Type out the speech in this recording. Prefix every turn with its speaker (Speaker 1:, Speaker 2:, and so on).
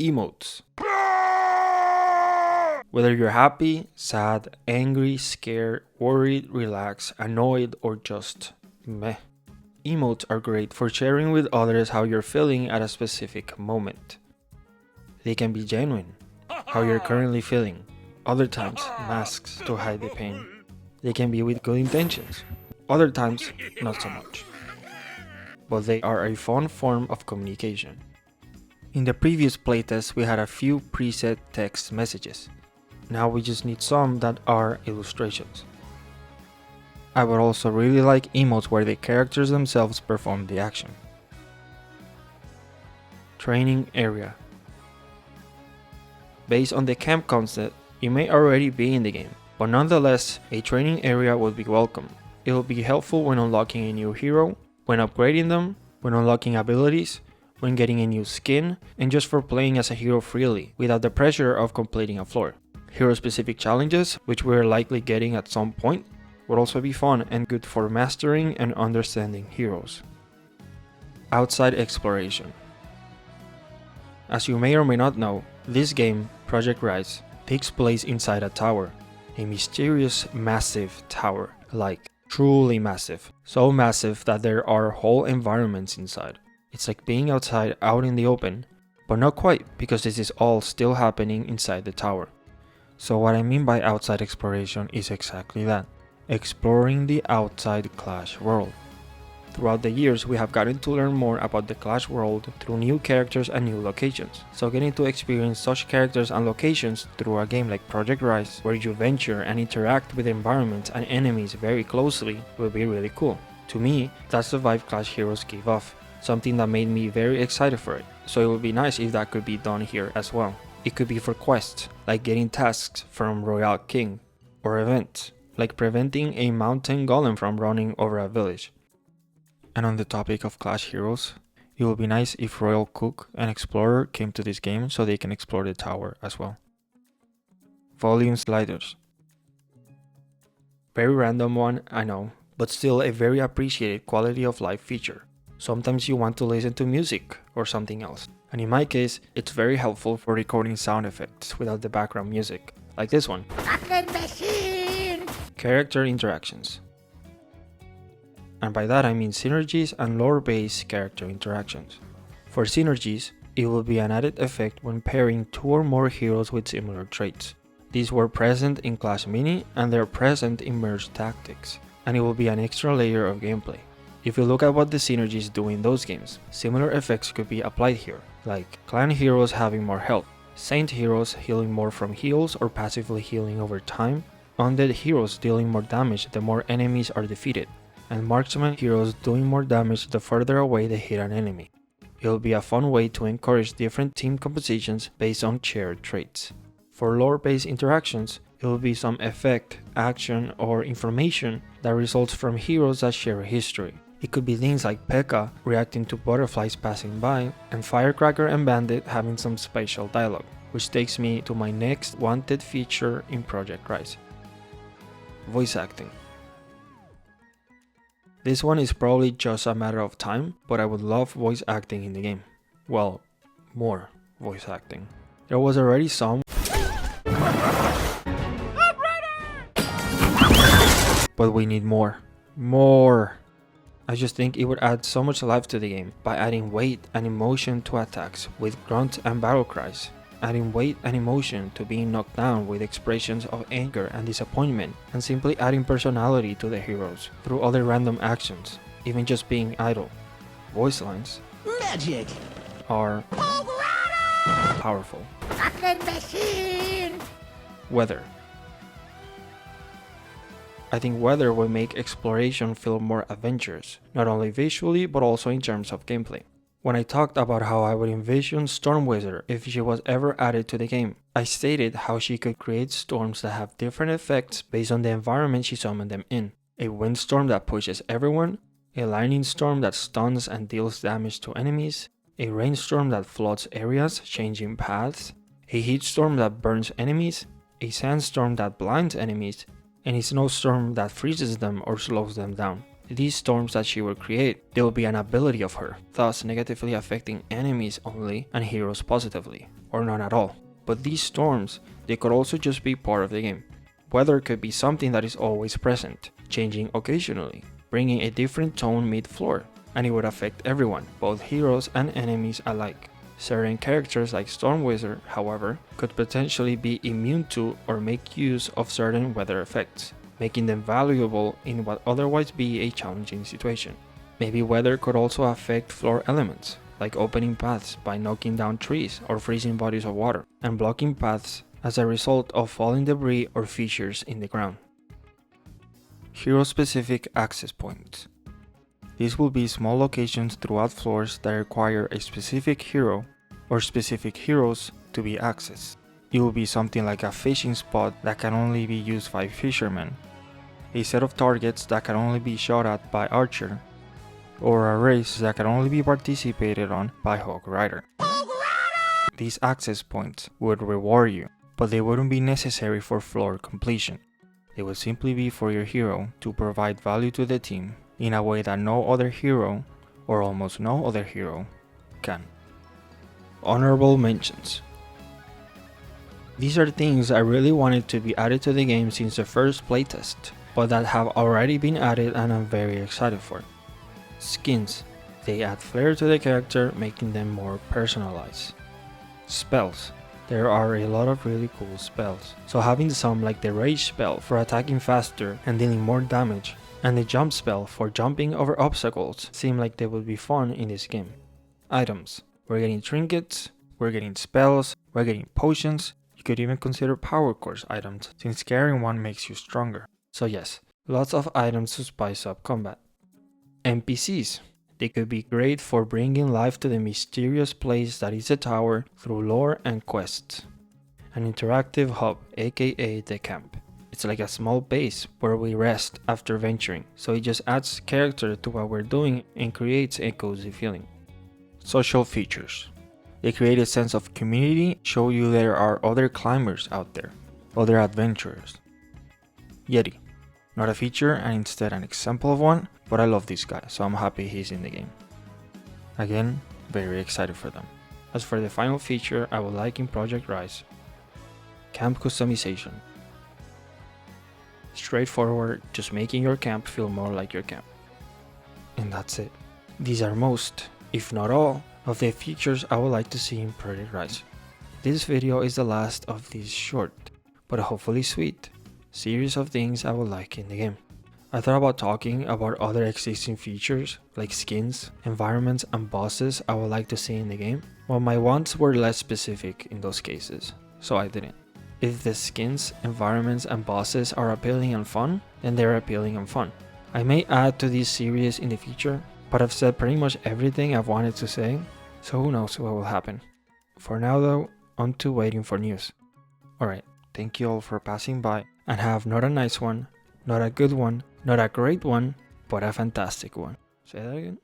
Speaker 1: Emotes. Whether you're happy, sad, angry, scared, worried, relaxed, annoyed, or just meh. Emotes are great for sharing with others how you're feeling at a specific moment. They can be genuine, how you're currently feeling. Other times, masks to hide the pain. They can be with good intentions. Other times, not so much. But they are a fun form of communication. In the previous playtest, we had a few preset text messages. Now we just need some that are illustrations. I would also really like emotes where the characters themselves perform the action. Training area. Based on the camp concept, you may already be in the game, but nonetheless, a training area would be welcome. It will be helpful when unlocking a new hero, when upgrading them, when unlocking abilities, when getting a new skin, and just for playing as a hero freely, without the pressure of completing a floor. Hero-specific challenges, which we're likely getting at some point, would also be fun and good for mastering and understanding heroes. Outside exploration. As you may or may not know, this game, Project R.I.S E, takes place inside a tower. A mysterious, massive tower, like truly massive. So massive that there are whole environments inside. It's like being outside out in the open, but not quite, because this is all still happening inside the tower. So what I mean by outside exploration is exactly that. Exploring the outside Clash world. Throughout the years, we have gotten to learn more about the Clash world through new characters and new locations. So getting to experience such characters and locations through a game like Project R.I.S E, where you venture and interact with environments and enemies very closely, will be really cool. To me, that's the vibe Clash Heroes gave off, something that made me very excited for it. So it would be nice if that could be done here as well. It could be for quests, like getting tasks from Royal King, or events, like preventing a mountain golem from running over a village. And on the topic of Clash Heroes, it would be nice if Royal Cook and Explorer came to this game so they can explore the tower as well. Volume sliders. Very random one, I know, but still a very appreciated quality of life feature. Sometimes you want to listen to music or something else, and in my case, it's very helpful for recording sound effects without the background music, like this one. Character interactions. And by that I mean synergies and lore-based character interactions. For synergies, it will be an added effect when pairing 2 or more heroes with similar traits. These were present in Clash Mini and they're present in Merge Tactics, and it will be an extra layer of gameplay. If you look at what the synergies do in those games, similar effects could be applied here, like clan heroes having more health, saint heroes healing more from heals or passively healing over time, undead heroes dealing more damage the more enemies are defeated, and marksman heroes doing more damage the further away they hit an enemy. It'll be a fun way to encourage different team compositions based on shared traits. For lore-based interactions, it will be some effect, action, or information that results from heroes that share a history. It could be things like P.E.K.K.A reacting to butterflies passing by, and Firecracker and Bandit having some spatial dialogue, which takes me to my next wanted feature in Project R.I.S E. Voice acting. This one is probably just a matter of time, but I would love voice acting in the game. Well, more voice acting. There was already some, but we need more. More! I just think it would add so much life to the game by adding weight and emotion to attacks with grunt and battle cries, adding weight and emotion to being knocked down with expressions of anger and disappointment, and simply adding personality to the heroes through other random actions, even just being idle. Voice lines
Speaker 2: Magic
Speaker 1: are powerful. Weather. I think weather will make exploration feel more adventurous, not only visually but also in terms of gameplay. When I talked about how I would envision Stormwizard if she was ever added to the game, I stated how she could create storms that have different effects based on the environment she summoned them in. A windstorm that pushes everyone, a lightning storm that stuns and deals damage to enemies, a rainstorm that floods areas, changing paths, a heat storm that burns enemies, a sandstorm that blinds enemies, and a snowstorm that freezes them or slows them down. These storms that she will create, they will be an ability of her, thus negatively affecting enemies only and heroes positively, or none at all. But these storms, they could also just be part of the game. Weather could be something that is always present, changing occasionally, bringing a different tone mid-floor, and it would affect everyone, both heroes and enemies alike. Certain characters like Storm Wizard, however, could potentially be immune to or make use of certain weather effects, making them valuable in what otherwise be a challenging situation. Maybe weather could also affect floor elements, like opening paths by knocking down trees or freezing bodies of water, and blocking paths as a result of falling debris or fissures in the ground. Hero-specific access points. These will be small locations throughout floors that require a specific hero or specific heroes to be accessed. It will be something like a fishing spot that can only be used by fishermen, a set of targets that can only be shot at by archer, or a race that can only be participated on by Hog Rider. These access points would reward you, but they wouldn't be necessary for floor completion. They would simply be for your hero to provide value to the team in a way that no other hero, or almost no other hero, can. Honorable mentions. These are things I really wanted to be added to the game since the first playtest, but that have already been added and I'm very excited for. Skins. They add flair to the character, making them more personalized. Spells. There are a lot of really cool spells, so having some like the rage spell for attacking faster and dealing more damage, and the jump spell for jumping over obstacles seem like they would be fun in this game. Items. We're getting trinkets, we're getting spells, we're getting potions. You could even consider power course items, since carrying one makes you stronger. So yes, lots of items to spice up combat. NPCs. They could be great for bringing life to the mysterious place that is the tower through lore and quests. An interactive hub, aka the camp. It's like a small base where we rest after venturing, so it just adds character to what we're doing and creates a cozy feeling. Social features. They create a sense of community, show you there are other climbers out there, other adventurers. Yeti. Not a feature and instead an example of one, but I love this guy, so I'm happy he's in the game. Again, very excited for them. As for the final feature I would like in Project R.I.S E, camp customization. Straightforward, just making your camp feel more like your camp. And that's it. These are most, if not all, of the features I would like to see in Project R.I.S E. This video is the last of this short, but hopefully sweet, series of things I would like in the game. I thought about talking about other existing features like skins, environments and bosses I would like to see in the game, but my wants were less specific in those cases, so I didn't. If the skins, environments and bosses are appealing and fun, then they're appealing and fun. I may add to this series in the future, but I've said pretty much everything I've wanted to say, so who knows what will happen. For now though, on to waiting for news. Alright, thank you all for passing by, and have not a nice one, not a good one, not a great one, but a fantastic one. Say that again?